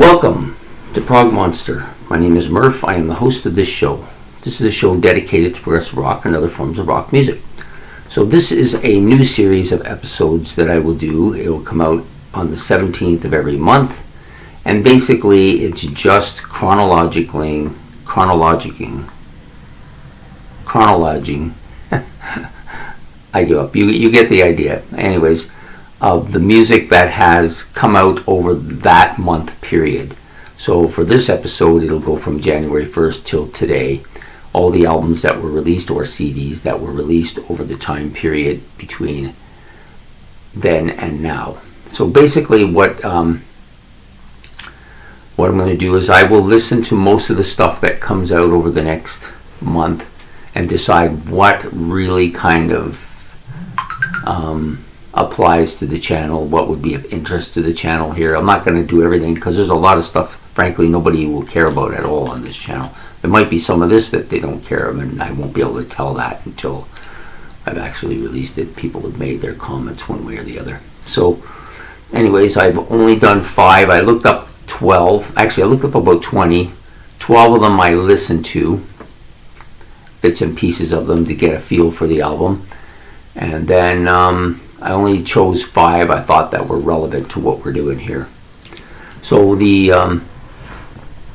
Welcome to Prog Monster. My name is Murph. I am the host of this show. This is a show dedicated to progressive rock and other forms of rock music. So this is a new series of episodes that I will do. It will come out on the 17th of every month. And basically it's just chronologizing. I give up. You get the idea. Anyways, of the music that has come out over that month period. So for this episode, it'll go from January 1st till today. All the albums that were released, or CDs that were released over the time period between then and now. So basically what I'm going to do is I will listen to most of the stuff that comes out over the next month and decide what really kind of applies to the channel, what would be of interest to the channel here. I'm not going to do everything because there's a lot of stuff, frankly, nobody will care about at all on this channel. There might be some of this that they don't care of, and I won't be able to tell that until I've actually released it. People have made their comments one way or the other. So anyways, I've only done 5. I looked up 12. Actually, I looked up about 20. 12 of them I listened to, bits and pieces of them to get a feel for the album. And then I only chose 5 I thought that were relevant to what we're doing here. So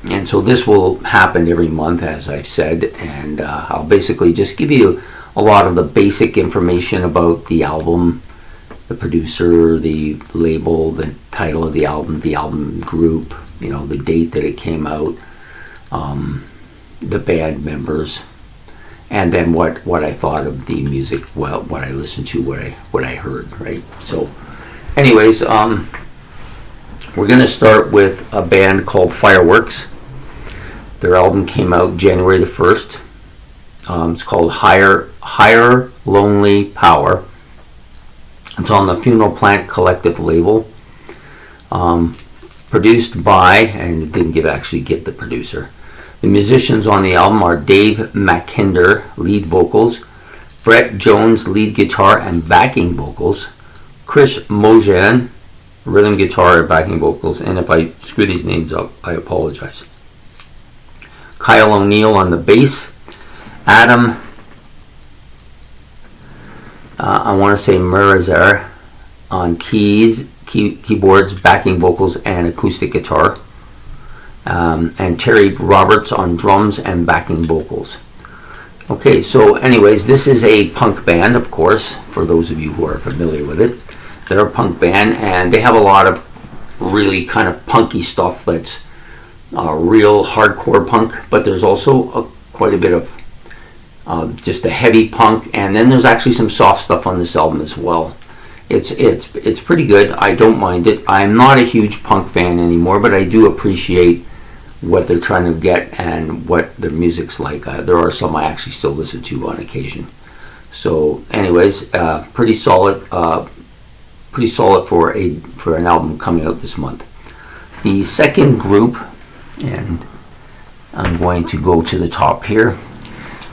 and so this will happen every month, as I've said, and I'll basically just give you a lot of the basic information about the album, the producer, the label, the title of the album group, the date that it came out, the band members, and then what I thought of the music, what I listened to, what I heard, right? So anyways, we're going to start with a band called Fireworks. Their album came out January the 1st. It's called Higher Lonely Power. It's on the Funeral Plant Collective label. Produced by, and it didn't actually give the producer. The musicians on the album are Dave McKinder, lead vocals, Brett Jones, lead guitar and backing vocals, Chris Mojan, rhythm guitar and backing vocals, and if I screw these names up, I apologize. Kyle O'Neill on the bass, Adam, I want to say Murazar on keyboards, backing vocals, and acoustic guitar. And Terry Roberts on drums and backing vocals. Okay, so anyways, this is a punk band, of course, for those of you who are familiar with it. They're a punk band, and they have a lot of really kind of punky stuff that's real hardcore punk, but there's also quite a bit of just a heavy punk, and then there's actually some soft stuff on this album as well. It's pretty good. I don't mind it. I'm not a huge punk fan anymore, but I do appreciate what they're trying to get and what their music's like. There are some I actually still listen to on occasion. So anyways, pretty solid for an album coming out this month. The second group, and I'm going to go to the top here,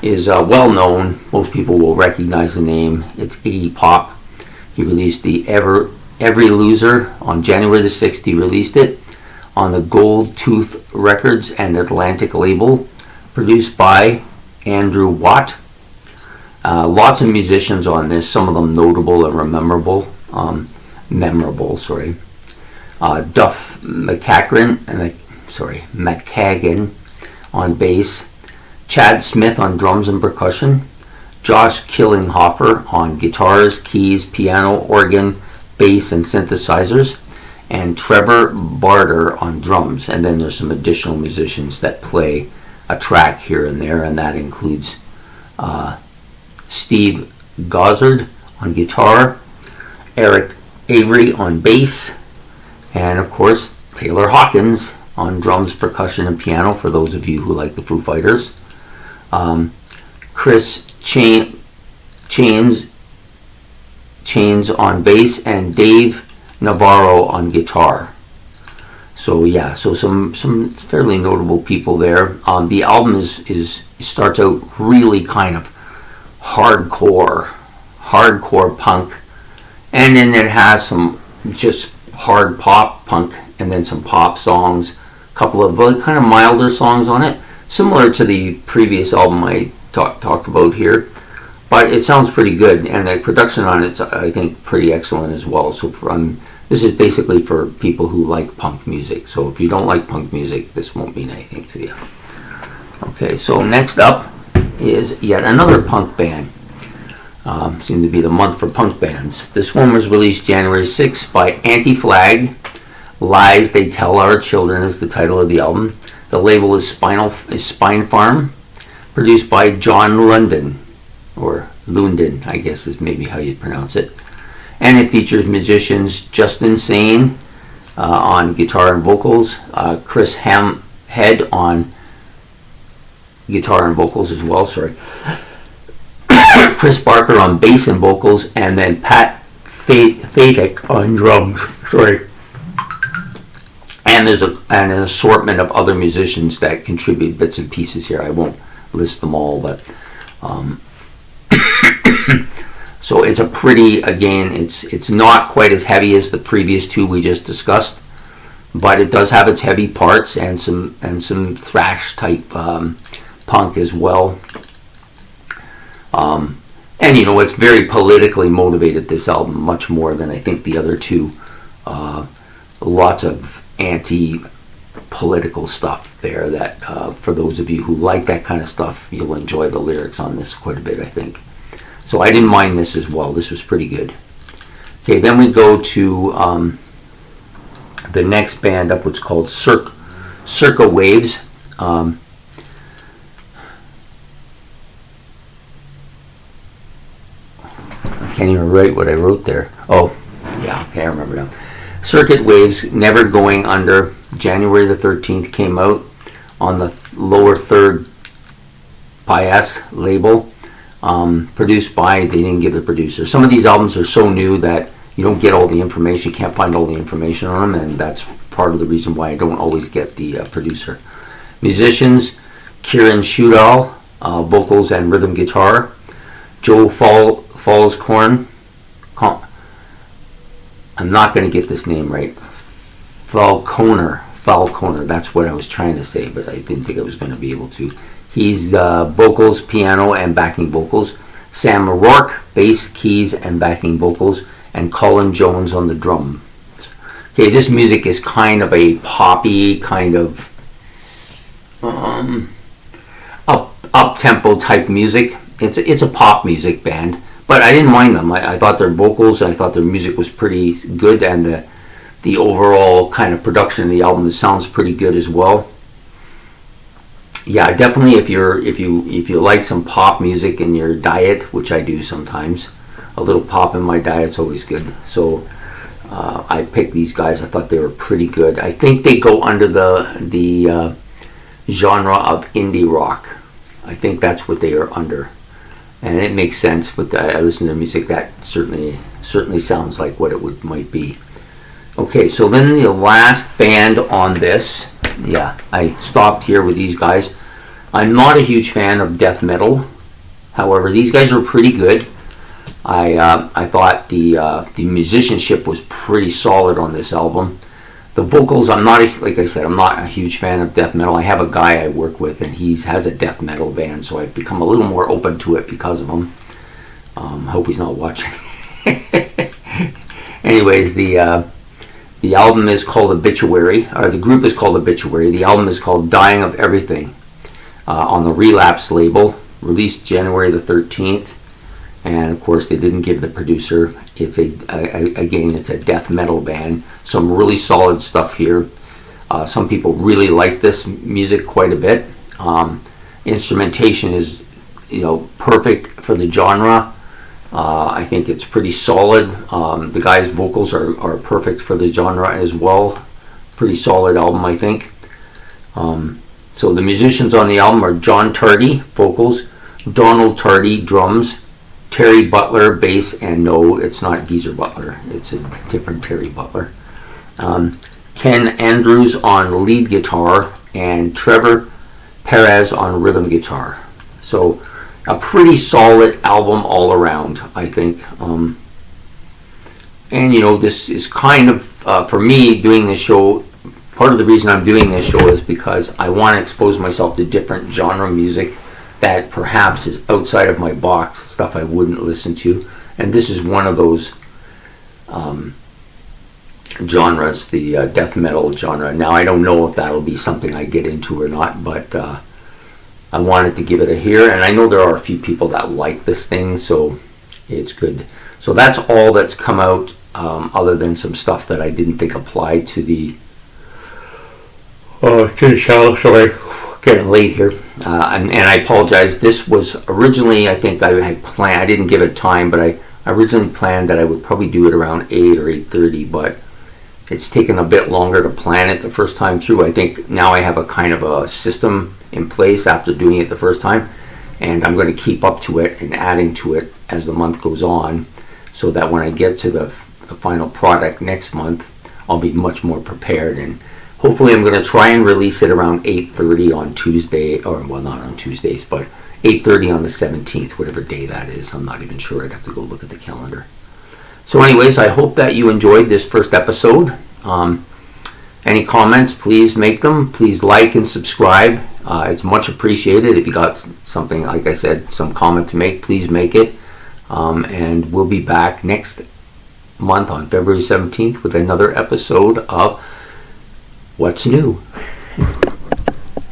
is well known. Most people will recognize the name. It's Iggy Pop. He released the Every Loser on January the 6th. He released it on the Gold Tooth Records and Atlantic label, produced by Andrew Watt. Lots of musicians on this, some of them notable and memorable. Duff McKagan on bass, Chad Smith on drums and percussion, Josh Killinghofer on guitars, keys, piano, organ, bass, and synthesizers, and Trevor Barter on drums. And then there's some additional musicians that play a track here and there, and that includes Steve Gossard on guitar, Eric Avery on bass, and of course Taylor Hawkins on drums, percussion, and piano, for those of you who like the Foo Fighters. Chris Chains on bass, and Dave Navarro on guitar. So yeah, so some fairly notable people there. The album starts out really kind of hardcore punk, and then it has some just hard pop punk and then some pop songs, a couple of kind of milder songs on it, similar to the previous album I talked about here. But it sounds pretty good, and the production on it's, I think, pretty excellent as well. So this is basically for people who like punk music. So if you don't like punk music, this won't mean anything to you. Okay, so next up is yet another punk band. Seemed to be the month for punk bands. This one was released January 6th by Anti-Flag. Lies They Tell Our Children is the title of the album. The label is Spine Farm. Produced by John London, or Lundin, I guess is maybe how you pronounce it. And it features musicians Justin Sane on guitar and vocals, Chris Head on guitar and vocals as well, Chris Barker on bass and vocals, and then Pat Fatek on drums, And there's an assortment of other musicians that contribute bits and pieces here. I won't list them all, but so it's a pretty, again, it's not quite as heavy as the previous two we just discussed, but it does have its heavy parts and some thrash type punk as well. And it's very politically motivated, this album, much more than I think the other two. Lots of anti-political stuff there that for those of you who like that kind of stuff, you'll enjoy the lyrics on this quite a bit, I think. So I didn't mind this as well. This was pretty good. Okay, then we go to the next band up, what's called Circa Waves. I can't even write what I wrote there. Oh, yeah, okay, I remember now. Circuit Waves, Never Going Under, January the 13th, came out on the Lower Third Pias label. Produced by, they didn't give the producer. Some of these albums are so new that you don't get all the information, you can't find all the information on them, and that's part of the reason why I don't always get the producer. Musicians, Kieran Shudall, vocals and rhythm guitar. Joe Fallscorn, I'm not going to get this name right. Falconer, that's what I was trying to say, but I didn't think I was going to be able to. He's vocals, piano, and backing vocals. Sam O'Rourke, bass, keys, and backing vocals. And Colin Jones on the drums. Okay, this music is kind of a poppy, kind of up-tempo type music. It's a pop music band, but I didn't mind them. I thought their vocals, I thought their music was pretty good, and the overall kind of production of the album sounds pretty good as well. Yeah, definitely if you like some pop music in your diet, which I do sometimes, a little pop in my diet's always good. So I picked these guys. I thought they were pretty good. I think they go under the genre of indie rock. I think that's what they are under, and it makes sense. But I listen to music that certainly sounds like what it might be. Okay, so then the last band on this. Yeah, I stopped here with these guys. I'm not a huge fan of death metal. However, these guys are pretty good. I thought the musicianship was pretty solid on this album. The vocals, like I said, I'm not a huge fan of death metal. I have a guy I work with, and he has a death metal band, so I've become a little more open to it because of him. Hope he's not watching. Anyways, the album is called Obituary, or the group is called Obituary. The album is called Dying of Everything, on the Relapse label, released January the 13th. And of course, they didn't give the producer. It's it's a death metal band. Some really solid stuff here. Some people really like this music quite a bit. Instrumentation is, perfect for the genre. I think it's pretty solid. The guy's vocals are perfect for the genre as well. Pretty solid album, I think. So the musicians on the album are John Tardy, vocals, Donald Tardy, drums, Terry Butler, bass, and no, it's not Geezer Butler. It's a different Terry Butler. Ken Andrews on lead guitar, and Trevor Perez on rhythm guitar. So a pretty solid album all around, I think. And this is kind of, for me, doing this show, part of the reason I'm doing this show is because I want to expose myself to different genre music that perhaps is outside of my box, stuff I wouldn't listen to. And this is one of those genres, the death metal genre. Now, I don't know if that'll be something I get into or not, but I wanted to give it a hear. And I know there are a few people that like this thing, so it's good. So that's all that's come out, other than some stuff that I didn't think applied to the channel. Sorry, getting late here, and I apologize. This was originally, I think I had planned. I didn't give it time, but I originally planned that I would probably do it around 8 or 8:30. But it's taken a bit longer to plan it the first time through. I think now I have a kind of a system in place after doing it the first time, and I'm going to keep up to it and adding to it as the month goes on, so that when I get to the final product next month, I'll be much more prepared. And hopefully I'm going to try and release it around 8:30 on Tuesday, or well, not on Tuesdays, but 8:30 on the 17th, whatever day that is. I'm not even sure. I'd have to go look at the calendar. So anyways, I hope that you enjoyed this first episode. Any comments, please make them. Please like and subscribe. It's much appreciated. If you got something, like I said, some comment to make, please make it. And we'll be back next month on February 17th with another episode of What's New.